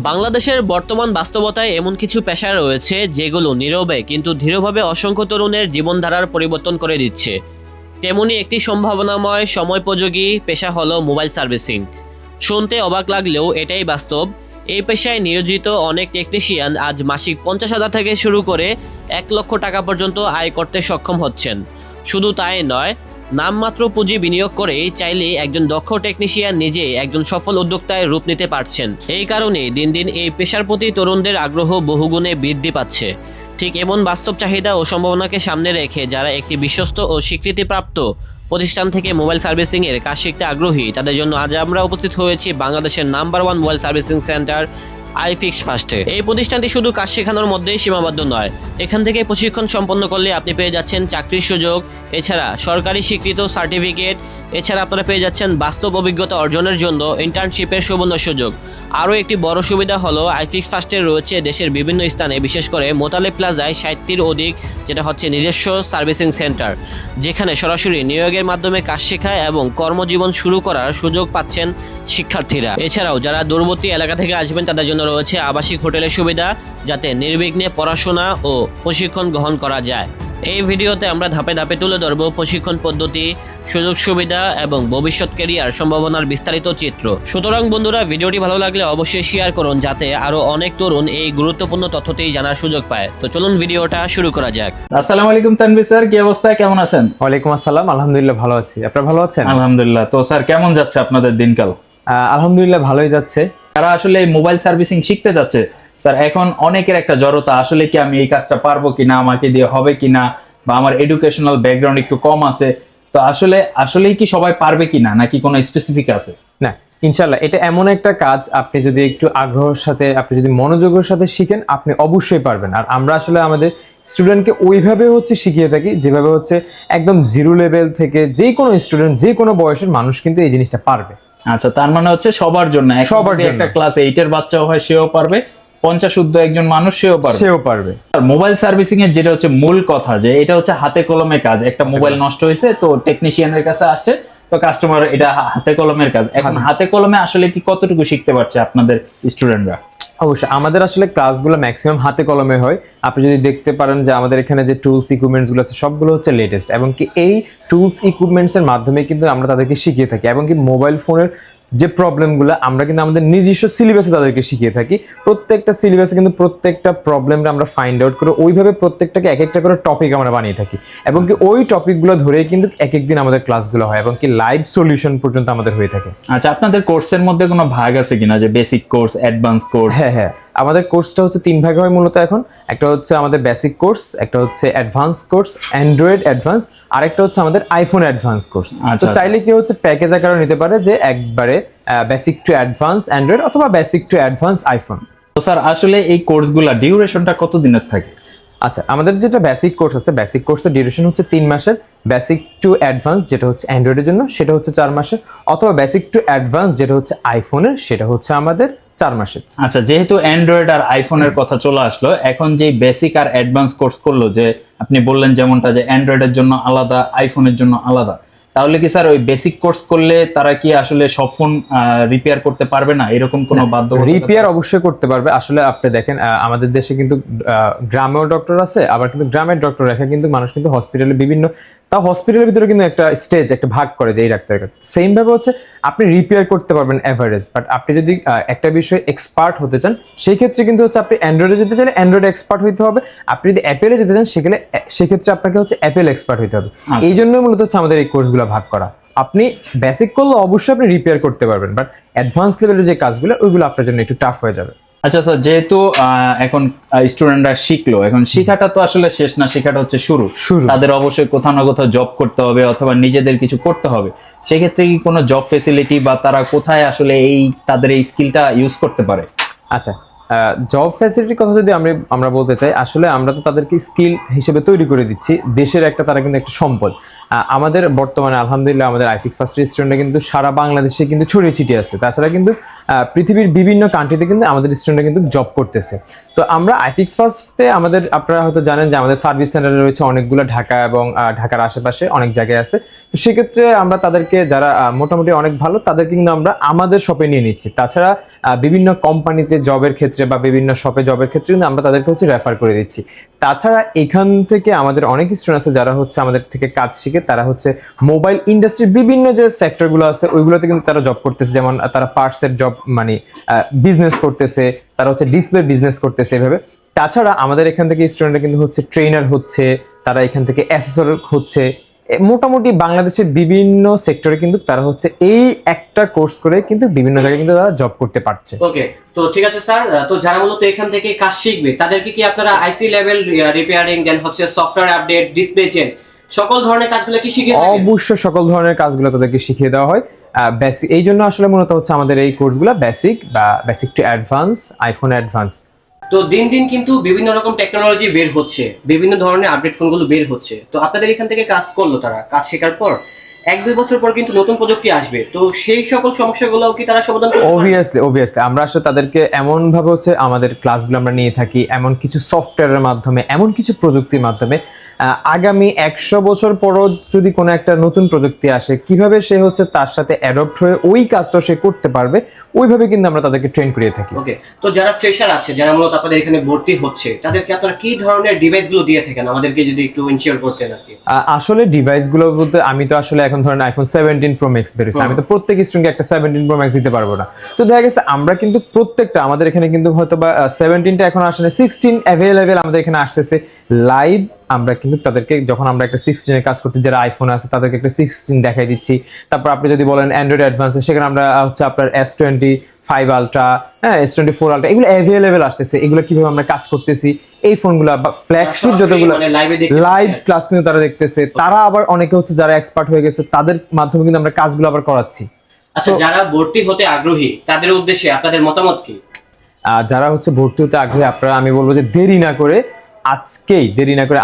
বাংলাদেশের বর্তমান বাস্তবতায় এমন কিছু পেশা রয়েছে যেগুলো নীরবে কিন্তু দৃঢ়ভাবে অসংখ্য তরুণের জীবনধারার পরিবর্তন করে দিচ্ছে। তেমনি একটি সম্ভাবনাময় সময়োপযোগী পেশা হলো মোবাইল সার্ভিসিং। শুনতে অবাক লাগলেও এটাই বাস্তব। এই পেশায় নিয়োজিত অনেক টেকনিশিয়ান আজ মাসিক 50,000 থেকে শুরু করে 1 লক্ষ টাকা পর্যন্ত আয় করতে সক্ষম হচ্ছেন। শুধু তাই নয়, নামমাত্র পুঁজি বিনিয়োগ করেই চাইলে একজন দক্ষ টেকনিশিয়ান নিজে একজন সফল উদ্যোক্তায় রূপ নিতে পারছেন। এই কারণে দিন দিন এই পেশার প্রতি তরুণদের আগ্রহ বহুগুণে বৃদ্ধি পাচ্ছে। ঠিক এমন বাস্তব চাহিদা ও সম্ভাবনাকে সামনে রেখে যারা একটি বিশ্বস্ত ও স্বীকৃতিপ্রাপ্ত প্রতিষ্ঠান থেকে মোবাইল সার্ভিসিংয়ের কাজ শিখতে আগ্রহী, তাদের জন্য আজ আমরা উপস্থিত হয়েছি বাংলাদেশের নাম্বার 1 মোবাইল সার্ভিসিং সেন্টার আইফিক্স ফার্স্টে। এই প্রতিষ্ঠানটি শুধু কাজ শেখানোর মধ্যেই সীমাবদ্ধ নয়, এখান থেকে প্রশিক্ষণ সম্পন্ন করলে আপনি পেয়ে যাচ্ছেন চাকরির সুযোগ, এছাড়া সরকারি স্বীকৃত সার্টিফিকেট, এছাড়া আপনারা পেয়ে যাচ্ছেন বাস্তব অভিজ্ঞতা অর্জনের জন্য ইন্টার্নশিপের সুবর্ণ সুযোগ। আরও একটি বড় সুবিধা হলো আইফিক্স ফার্স্টে রয়েছে দেশের বিভিন্ন স্থানে, বিশেষ করে মোতালেব প্লাজায় 60টির অধিক, যেটা হচ্ছে নিজস্ব সার্ভিসিং সেন্টার, যেখানে সরাসরি নিয়োগের মাধ্যমে কাজ শেখায় এবং কর্মজীবন শুরু করার সুযোগ পাচ্ছেন শিক্ষার্থীরা। এছাড়াও যারা দূরবর্তী এলাকা থেকে আসবেন তাদের জন্য রয়েছে আবাসিক হোটেলের সুবিধা, যাতে নির্বিঘ্নে পড়াশোনা ও প্রশিক্ষণ গ্রহণ করা যায়। এই ভিডিওতে আমরা ধাপে ধাপে তুলে ধরব প্রশিক্ষণ পদ্ধতি, সুযোগ সুবিধা এবং ভবিষ্যৎ ক্যারিয়ার সম্ভাবনার বিস্তারিত চিত্র। সুতরাং বন্ধুরা, ভিডিওটি ভালো লাগলে অবশ্যই শেয়ার করুন, যাতে আরো অনেক তরুণ এই গুরুত্বপূর্ণ তথ্যটি জানার সুযোগ পায়। তো চলুন ভিডিওটা শুরু করা যাক। আসসালামু আলাইকুম তানভীর স্যার, কি অবস্থা, কেমন আছেন? ওয়ালাইকুম আসসালাম, আলহামদুলিল্লাহ ভালো আছি। আপনারা ভালো আছেন? আলহামদুলিল্লাহ। তো স্যার, কেমন যাচ্ছে আপনাদের দিনকাল? আলহামদুলিল্লাহ ভালোই যাচ্ছে। যারা আসলে মোবাইল সার্ভিসিং শিখতে যাচ্ছে স্যার, এখন অনেকের একটা জড়তা, আসলে কি আমি এই কাজটা পারবো কিনা, আমাকে দিয়ে হবে কিনা, বা আমার এডুকেশনাল ব্যাকগ্রাউন্ড একটু কম আছে, তো আসলেই কি সবাই পারবে কিনা, নাকি কোনো স্পেসিফিক আছে? না, ইনশাল্লাহ এটা এমন একটা কাজ, আপনি যদি একটু আগ্রহের সাথে, আপনি যদি মনোযোগের সাথে শিখেন, আপনি অবশ্যই পারবেন। আর আমরা আসলে আমাদের স্টুডেন্টকে ওইভাবে শিখিয়ে থাকি যেভাবে একদম জিরো লেভেল থেকে যে কোনো স্টুডেন্ট, যে কোনো বয়সের মানুষ কিন্তু এই জিনিসটা পারবে। আচ্ছা, তার মানে হচ্ছে সবার জন্য, সবার জন্য। একটা ক্লাস 8 এর বাচ্চাও হয়, সেও পারবে, 50 শুদ্ধ একজন মানুষ সেও পারবে। আর মোবাইল সার্ভিসিং এর যেটা হচ্ছে মূল কথা, যে এটা হচ্ছে হাতে কলমে কাজ। একটা মোবাইল নষ্ট হয়েছে, তো টেকনিশিয়ানের কাছে আসছে, তো কাস্টমার, এটা হাতে কলমের কাজ। এখন হাতে কলমে আসলে কি কতটুকু শিখতে পারছে আপনাদের স্টুডেন্টরা? অবশ্যই আমাদের আসলে ক্লাসগুলো ম্যাক্সিমাম হাতে কলমে হয়। আপনি যদি দেখতে পারেন যে আমাদের এখানে যে টুলস ইকুইপমেন্টসগুলো আছে সবগুলো হচ্ছে লেটেস্ট, এবং কি এই টুলস ইকুইপমেন্টসের মাধ্যমে কিন্তু আমরা তাদেরকে শিখিয়ে থাকি, এবং কি মোবাইল ফোনের যে প্রবলেমগুলো আমরা কিন্তু আমাদের নিজস্ব সিলেবাসে তাদেরকে শিখিয়ে থাকি। প্রত্যেকটা সিলেবাসে কিন্তু প্রত্যেকটা প্রবলেমটা আমরা ফাইন্ড আউট করে ওইভাবে প্রত্যেকটাকে এক একটা করে টপিক আমরা বানিয়ে থাকি, এবং কি ওই টপিকগুলো ধরেই কিন্তু এক এক দিন আমাদের ক্লাসগুলো হয়, এবং কি লাইভ সলিউশন পর্যন্ত আমাদের হয়ে থাকে। আচ্ছা, আপনাদের কোর্সের মধ্যে কোনো ভাগ আছে কিনা, যে বেসিক কোর্স, অ্যাডভান্স কোর্স? হ্যাঁ, আমাদের কোর্সটা হচ্ছে 3 ভাগে হয় মূলত এখন। একটা হচ্ছে আমাদের বেসিক কোর্স, একটা হচ্ছে অ্যাডভান্স কোর্স, অ্যান্ড্রয়েড অ্যাডভান্স, আর একটা হচ্ছে আমাদের আইফোন অ্যাডভান্স কোর্স। তো চাইলে কি প্যাকেজ আকারে নিতে পারে, যে একবারে বেসিক টু অ্যাডভান্স অ্যান্ড্রয়েড অথবা বেসিক টু অ্যাডভান্স আইফোন। তো স্যার, আসলে এই কোর্সগুলো ডিউরেশনটা কত দিনের থাকে? আচ্ছা, আমাদের যেটা বেসিক কোর্স আছে, বেসিক কোর্সের ডিউরেশন হচ্ছে 3 মাসের। বেসিক টু অ্যাডভান্স যেটা হচ্ছে অ্যান্ড্রয়েডের জন্য, সেটা হচ্ছে 4 মাসের, অথবা বেসিক টু অ্যাডভান্স যেটা হচ্ছে আইফোনের, সেটা হচ্ছে আমাদের 4 মাসের। আচ্ছা, যেহেতু অ্যান্ড্রয়েড আর আইফোনের কথা চলে আসলো, এখন যে বেসিক আর অ্যাডভান্স কোর্স করলো, যে আপনি বললেন যেমনটা, যে অ্যান্ড্রয়েডের জন্য আলাদা, আইফোনের জন্য আলাদা, তাহলে কি স্যার ওই বেসিক কোর্স করলে তারা কি আসলে সব ফোন রিপেয়ার করতে পারবে না, এরকম কোনো বাধ্যবাধকতা? রিপেয়ার অবশ্যই করতে পারবে। আসলে আপনি দেখেন, আমাদের দেশে কিন্তু গ্রামেও ডক্টর আছে, আবার কিন্তু গ্রামের ডক্টর রেখে কিন্তু মানুষ কিন্তু হসপিটালে বিভিন্ন, তা হসপিটালের ভিতরে কিন্তু একটা স্টেজ, একটা ভাগ করে যে এই ডাক্তারের কাছে। সেম ভাবে আপনি রিপেয়ার করতে পারবেন এভারেজ, বাট আপনি যদি একটা বিষয়ে এক্সপার্ট হতে চান, সেই ক্ষেত্রে কিন্তু আপনি অ্যান্ড্রয়েডে যেতে চাইলে অ্যান্ড্রয়েড এক্সপার্ট হইতে হবে। আপনি যদি অ্যাপেলে যেতে চান, সেক্ষেত্রে আপনাকে অ্যাপেল এক্সপার্ট হইতে হবে। এই জন্য মূলত আমাদের এই কোর্সগুলো ভাগ করা। আপনি বেসিক করলে অবশ্যই আপনি রিপেয়ার করতে পারবেন, বাট অ্যাডভান্স লেভেলের যে কাজগুলো, ওইগুলো আপনার জন্য একটু টাফ হয়ে যাবে। আচ্ছা স্যার, যেহেতু এখন স্টুডেন্টরা শিখলো, এখন শিখাটা তো আসলে শেষ না, শিখাটা হচ্ছে শুরু। তাদের অবশ্যই কোথাও না কোথাও জব করতে হবে, অথবা নিজেদের কিছু করতে হবে। সেক্ষেত্রে কি কোনো জব ফেসিলিটি, বা তারা কোথায় আসলে তাদের এই স্কিলটা ইউজ করতে পারে? আচ্ছা, জব ফ্যাসিলিটির কথা যদি আমরা বলতে চাই, আসলে আমরা তো তাদেরকে স্কিল হিসেবে তৈরি করে দিচ্ছি। দেশের তারা কিন্তু একটা সম্পদ। আমাদের বর্তমানে আলহামদুলিল্লাহ আমাদের আইফিক্স ফার্স্ট স্টুডেন্টরা কিন্তু সারা বাংলাদেশে কিন্তু ছড়িয়ে ছিটিয়ে আছে। তাছাড়া কিন্তু পৃথিবীর বিভিন্ন কান্ট্রিতে কিন্তু আমাদের স্টুডেন্টরা কিন্তু জব করতেছে। তো আমরা আইফিক্স ফার্স্টে আমাদের, আপনারা হয়তো জানেন যে আমাদের সার্ভিস সেন্টার রয়েছে অনেকগুলো, ঢাকা এবং ঢাকার আশেপাশে অনেক জায়গায় আছে। তো সেক্ষেত্রে আমরা তাদেরকে যারা মোটামুটি অনেক ভালো তাদেরকে কিন্তু আমরা আমাদের শপে নিয়ে নিচ্ছি। তাছাড়া বিভিন্ন কোম্পানিতে জবের ক্ষেত্রে বা বিভিন্ন শপে জবের ক্ষেত্রে কিন্তু আমরা তাদেরকে হচ্ছে রেফার করে দিচ্ছি। তাছাড়া এখান থেকে আমাদের অনেক স্টুডেন্ট আছে যারা হচ্ছে আমাদের থেকে কাজ শিখে তারা হচ্ছে মোবাইল ইন্ডাস্ট্রির বিভিন্ন যে সেক্টরগুলো আছে ওইগুলোতে কিন্তু তারা জব করতেছে। যেমন তারা পার্টসের জব, মানে বিজনেস করতেছে, তারা হচ্ছে ডিসপ্লে বিজনেস করতেছে এভাবে। তাছাড়া আমাদের এখান থেকে স্টুডেন্টরা কিন্তু হচ্ছে ট্রেনার হচ্ছে, তারা এখান থেকে অ্যাসেসর হচ্ছে। মোটামুটি বাংলাদেশের বিভিন্ন সেক্টরে কিন্তু তারা হচ্ছে এই একটা কোর্স করে কিন্তু বিভিন্ন জায়গায় কিন্তু তারা জব করতে পারছে। ওকে, তো ঠিক আছে স্যার। তো যারা মূলত এখান থেকে কাজ শিখবে তাদেরকে কি আপনারা আইসি লেভেল রিপেয়ারিং, দেন হচ্ছে সফটওয়্যার আপডেট, ডিসপ্লে চেঞ্জ, সকল ধরনের কাজগুলো কি শিখিয়ে থাকেন? অবশ্যই সকল ধরনের কাজগুলো তাদেরকে শিখিয়ে দেওয়া হয়। বেসিক, এই জন্য আসলে মূলত হচ্ছে আমাদের এই কোর্সগুলো বেসিক বা basic to advance, iPhone advance. তো দিন দিন কিন্তু বিভিন্ন রকম টেকনোলজি বের হচ্ছে, বিভিন্ন ধরনের আপডেট ফোনগুলো বের হচ্ছে। তো আপনাদের এখান থেকে কাজ করলো, তারা কাজ শেখার পর 1-2 বছর পর কিন্তু নতুন প্রযুক্তি আসবে, তো সেই সকল সমস্যাগুলো কি তারা সমাধান করতে পারবে? অবভিয়াসলি আমরা আসলে তাদেরকে এমন ভাবে হচ্ছে আমাদের ক্লাসগুলো আমরা নিয়ে থাকি, এমন কিছু সফটওয়্যারের মাধ্যমে, এমন কিছু প্রযুক্তির মাধ্যমে আগামী 100 বছর পরও যদি কোনো একটা নতুন প্রযুক্তি আসে কিভাবে সে হচ্ছে তার সাথে অ্যাডপ্ট হয়ে ওই কাজটা সে করতে পারবে, ওইভাবে কিন্তু আমরা তাদেরকে ট্রেন করিয়ে থাকি। ওকে, তো যারা ফ্রেশার আছে, যারা মূলত আপনাদের এখানে ভর্তি হচ্ছে, তাদেরকে আপনারা কি ধরনের ডিভাইসগুলো দিয়ে থাকেন আমাদেরকে যদি একটু ইনশিওর করতেন আর কি। আসলে ডিভাইসগুলো বলতে আমি তো আসলে এখন ধরেন আইফোন 17 প্রো ম্যাক্স বেরোছে, আমি তো প্রত্যেক স্টুডেন্টকে একটা 17 প্রো ম্যাক্স দিতে পারবো না। তো দেখা গেছে আমরা কিন্তু প্রত্যেকটা, আমাদের এখানে কিন্তু হয়তো বা 17টা এখন আসলে 16 অ্যাভেলেবেল আমাদের এখানে আসতেছে লাইভ। আমরা কিন্তু তাদেরকে যখন আমরা একটা 16 কাজ করতে, যারা আইফোন আছে তাদেরকে একটা 16 দেখাই দিচ্ছি। তারপর আপনি যদি বলেন অ্যান্ড্রয়েড অ্যাডভান্সে, সেখানে আমরা হচ্ছে আপনার S25 আলট্রা, হ্যাঁ S24 আলট্রা, এগুলো অ্যাভেলেবেল আসতেছে। এগুলো কিভাবে আমরা কাজ করতেছি, এই ফোনগুলো বা ফ্ল্যাগশিপ যতগুলো লাইভ ক্লাস কিন্তু তারা দেখতেছে। তারা আবার অনেকে হচ্ছে যারা এক্সপার্ট হয়ে গেছে তাদের মাধ্যমে কিন্তু আমরা কাজগুলো আবার করাচ্ছি। আচ্ছা, যারা ভর্তি হতে আগ্রহী তাদের উদ্দেশ্যে আপনাদের মতামত কি? যারা হচ্ছে ভর্তি হতে আগ্রহী, আপনারা, আমি বলবো যে দেরি না করে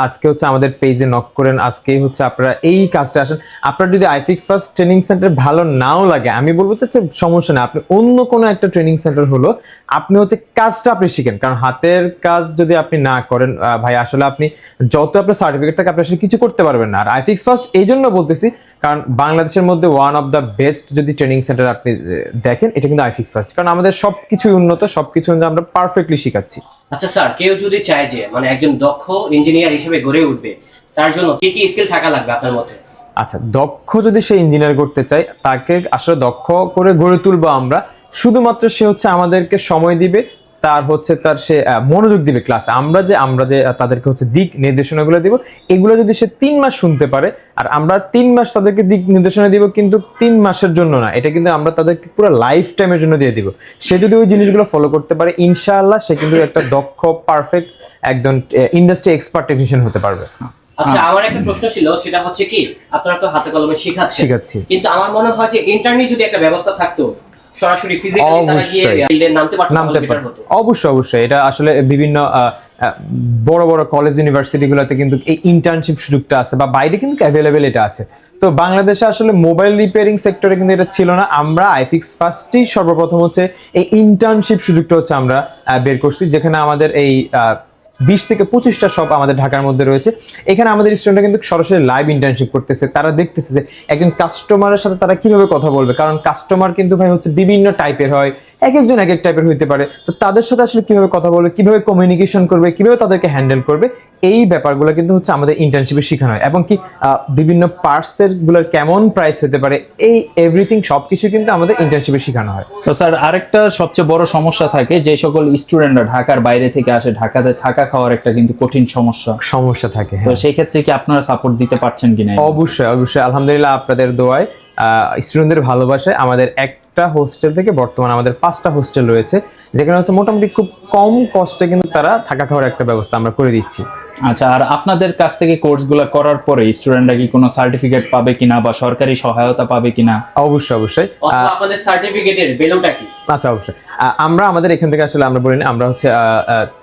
আজকে হচ্ছে আমাদের পেজে নক করেন। আজকেই হচ্ছে আপনারা এই কাজটা আসেন। আপনার যদি আইফিক্স ফার্স্ট ট্রেনিং সেন্টার ভালো নাও লাগে, আমি বলবো যে সমস্যা না, আপনি অন্য কোনো একটা ট্রেনিং সেন্টার হলো আপনি হচ্ছে কাজটা আপনি শিখেন। কারণ হাতের কাজ যদি আপনি না করেন ভাই, আসলে আপনি যত আপনার সার্টিফিকেট থাকে আপনি আসলে কিছু করতে পারবেন না। আর আইফিক্স ফার্স্ট এই জন্য বলতেছি কারণ বাংলাদেশের মধ্যে ওয়ান অফ দ্য বেস্ট যদি ট্রেনিং সেন্টার আপনি দেখেন, এটা কিন্তু আইফিক্স ফার্স্ট। কারণ আমাদের সবকিছুই উন্নত, সবকিছু আমরা পারফেক্টলি শিখাচ্ছি। আচ্ছা স্যার, কেউ যদি চায় যে মানে একজন দক্ষ ইঞ্জিনিয়ার হিসেবে গড়ে উঠবে, তার জন্য কি কি স্কিল থাকা লাগবে আপনার মতে? আচ্ছা, দক্ষ যদি সে ইঞ্জিনিয়ার করতে চায়, তাকে আসলে দক্ষ করে গড়ে তুলবো আমরা। শুধুমাত্র সে হচ্ছে আমাদেরকে সময় দিবে, তার হচ্ছে তার সে মনোযোগ দিবে ক্লাসে। আমরা যে তাদেরকে হচ্ছে দিক নির্দেশনাগুলো দিব, এগুলো যদি সে 3 মাস শুনতে পারে, আর আমরা 3 মাস তাদেরকে দিক নির্দেশনা দিব, কিন্তু 3 মাসের জন্য না, এটা কিন্তু আমরা তাদেরকে পুরো লাইফ টাইমের জন্য দিয়ে দিব। সে যদি ওই জিনিসগুলো ফলো করতে পারে, ইনশাআল্লাহ সে কিন্তু একটা দক্ষ, পারফেক্ট একজন ইন্ডাস্ট্রি এক্সপার্ট টেকনিশিয়ান হতে পারবে। আচ্ছা, আমার একটা প্রশ্ন ছিল, সেটা হচ্ছে কি, আপনারা তো হাতে কলমে শিখাচ্ছি, কিন্তু আমার মনে হয় যে ইন্টারনেট যদি একটা ব্যবস্থা থাকতো, সরাসরি ফিজিক্যালি তারা গিয়ে ফিল্ডে নামতে পারতো। অবশ্যই এটা আসলে বিভিন্ন বড় বড় কলেজ ইউনিভার্সিটিগুলোতে কিন্তু এই ইন্টার্নশিপ সুযোগটা আছে, বা বাইরে কিন্তু অ্যাভেলেবেল এটা আছে। তো বাংলাদেশে আসলে মোবাইল রিপেয়ারিং সেক্টরে কিন্তু এটা ছিল না। আমরা আইফিক্স ফার্স্টই সর্বপ্রথম হচ্ছে এই ইন্টার্নশিপ সুযোগটা হচ্ছে আমরা বের করছি, যেখানে আমাদের এই 20 থেকে 25টা শপ আমাদের ঢাকার মধ্যে রয়েছে। এখানে আমাদের স্টুডেন্টরা কিন্তু সরাসরি লাইভ ইন্টার্নশিপ করতেছে। তারা দেখতেছে যে একজন কাস্টমারের সাথে তারা কিভাবে কথা বলবে, কারণ কাস্টমার কিন্তু ভাই হচ্ছে বিভিন্ন টাইপের হয়, এক একজন এক এক টাইপের হইতে পারে। তো তাদের সাথে আসলে কিভাবে কথা বলবে, কিভাবে কমিউনিকেশন করবে, কিভাবে তাদেরকে হ্যান্ডেল করবে, এই ব্যাপারগুলো কিন্তু হচ্ছে আমাদের ইন্টার্নশিপে শেখানো হয়। এবং কি বিভিন্ন পার্টসের গুলোর কেমন প্রাইস হতে পারে, এই এভরিথিং সবকিছু কিন্তু আমাদের ইন্টার্নশিপে শেখানো হয়। তো স্যার, আরেকটা সবচেয়ে বড় সমস্যা থাকে, যে সকল স্টুডেন্টরা ঢাকার বাইরে থেকে আসে, ঢাকাতে থাকা খাওয়ার একটা কিন্তু কঠিন সমস্যা থাকে। তো সেই ক্ষেত্রে কি আপনারা সাপোর্ট দিতে পারছেন কিনা? অবশ্যই আলহামদুলিল্লাহ, আপনাদের দোয়ায়, স্টুডেন্টদের ভালোবাসায় আমাদের একটা হোস্টেল থেকে বর্তমানে আমাদের 5টা হোস্টেল রয়েছে, যেখানে হচ্ছে মোটামুটি খুব কম কষ্টে কিন্তু তারা থাকা খাওয়ার একটা ব্যবস্থা আমরা করে দিচ্ছি। আচ্ছা, আর আপনাদের কাছ থেকে কোর্সগুলো করার পরে স্টুডেন্টরা কি কোনো সার্টিফিকেট পাবে কিনা বা সরকারি সহায়তা পাবে কিনা? অবশ্যই অবশ্যই। অথবা আপনাদের সার্টিফিকেটের ভ্যালুটা কি? আচ্ছা, অবশ্যই। আমরা আমাদের এখান থেকে আসলে আমরা বলি না, আমরা হচ্ছে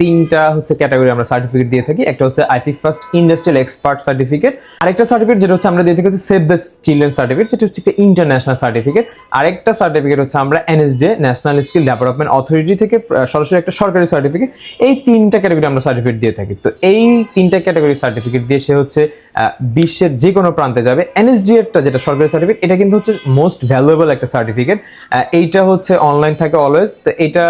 তিনটা হচ্ছে ক্যাটাগরি আমরা সার্টিফিকেট দিয়ে থাকি। একটা হচ্ছে iFix first industrial expert certificate, আরেকটা সার্টিফিকেট যেটা হচ্ছে আমরা দিয়ে থাকি হচ্ছে সেভ দ্য চিলড্রেন সার্টিফিকেট, যেটা হচ্ছে একটা ইন্টারন্যাশনাল সার্টিফিকেট। আরেকটা সার্টিফিকেট হচ্ছে আমরা NSDA national skill development authority থেকে সরাসরি একটা সরকারি সার্টিফিকেট। এই তিনটা ক্যাটাগরি আমরা সার্টিফিকেট দিয়ে থাকি। তো এই তিনটা ক্যাটাগরি সার্টিফিকেট দিয়ে সে হচ্ছে বিশ্বের যে কোনো প্রান্তে যাবে। এনএসডিএটা যেটা সরকারি সার্টিফিকেট, এটা কিন্তু হচ্ছে মোস্ট ভ্যালুয়েবল একটা সার্টিফিকেট। এইটা হচ্ছে অনলাইন থাকে অলওয়েজ। তো এটা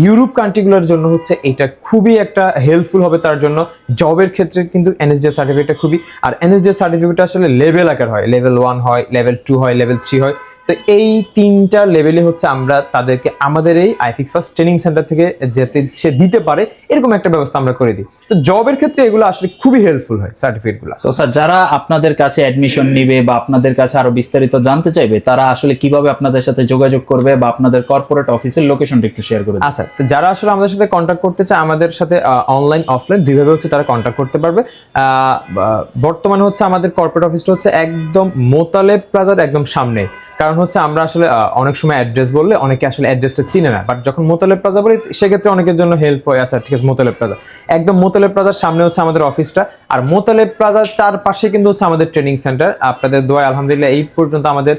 ইউরোপ কান্ট্রিগুলোর জন্য হচ্ছে এটা খুবই একটা হেল্পফুল হবে তার জন্য জবের ক্ষেত্রে, কিন্তু এনএসডিএ সার্টিফিকেটটা খুবই। আর এনএসডিএ সার্টিফিকেটটা আসলে লেভেল আকার হয়, লেভেল 1 হয়, লেভেল 2 হয়, লেভেল 3 হয়। তো এই তিনটা লেভেলে হচ্ছে আমরা তাদেরকে আমাদের এই আইফিক্স ফার্স্ট ট্রেনিং সেন্টার থেকে যাতে সে দিতে পারে এরকম একটা ব্যবস্থা আমরা করে দিই। তো জবের ক্ষেত্রে এগুলো আসলে খুবই হেল্পফুল হয় সার্টিফিকেটগুলো। তো স্যার, যারা আপনাদের কাছে অ্যাডমিশন নিবে বা আপনাদের কাছে আরো বিস্তারিত জানতে চাইবে, তারা আসলে কিভাবে আপনাদের সাথে যোগাযোগ করবে বা আপনাদের কর্পোরেট অফিসের লোকেশনটা একটু শেয়ার করে দিন। আচ্ছা, তো যারা আসলে আমাদের সাথে কন্ট্যাক্ট করতে চায়, আমাদের সাথে অনলাইন অফলাইন দুইভাবে হচ্ছে তারা কন্ট্যাক্ট করতে পারবে। বর্তমানে হচ্ছে আমাদের কর্পোরেট অফিসটা হচ্ছে একদম মোতালেব প্লাজার একদম সামনে। কারণ হচ্ছে আমরা আসলে অনেক সময় অ্যাড্রেস বললে অনেকে আসলে অ্যাড্রেসটা চিনে না, বাট যখন মোতালেব প্লাজা বলি সেক্ষেত্রে অনেকের জন্য হেল্প হয়। আচ্ছা ঠিক আছে, মোতালেব প্লাজা একদম মোতালেব প্লাজার সামনে হচ্ছে আমাদের অফিসটা। আর মোতালেব প্লাজার চারপাশে কিন্তু হচ্ছে আমাদের ট্রেনিং সেন্টার। আপনাদের দোয়ায় আলহামদুলিল্লাহ এই পর্যন্ত আমাদের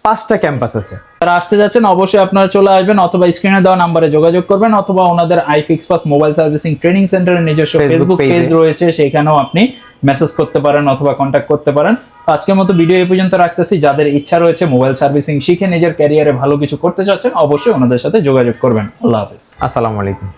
5টা ক্যাম্পাস আছে। যারা আসতে যাচ্ছেন অবশ্যই আপনারা চলে আসবেন, অথবা স্ক্রিনে দেওয়া নাম্বারে যোগাযোগ করবেন, অথবা ওনাদের iFix first mobile servicing training সেন্টারের নিজস্ব ফেসবুক পেজ রয়েছে, সেখানেও আপনি মেসেজ করতে পারেন অথবা কন্ট্যাক্ট করতে পারেন। তো আজকের মতো ভিডিও এই পর্যন্ত রাখতেছি। যাদের ইচ্ছা রয়েছে মোবাইল সার্ভিসিং শিখে নিজের ক্যারিয়ারে ভালো কিছু করতে চাচ্ছেন, অবশ্যই ওনাদের সাথে যোগাযোগ করবেন। আল্লাহ হাফেজ। আসসালামু আলাইকুম।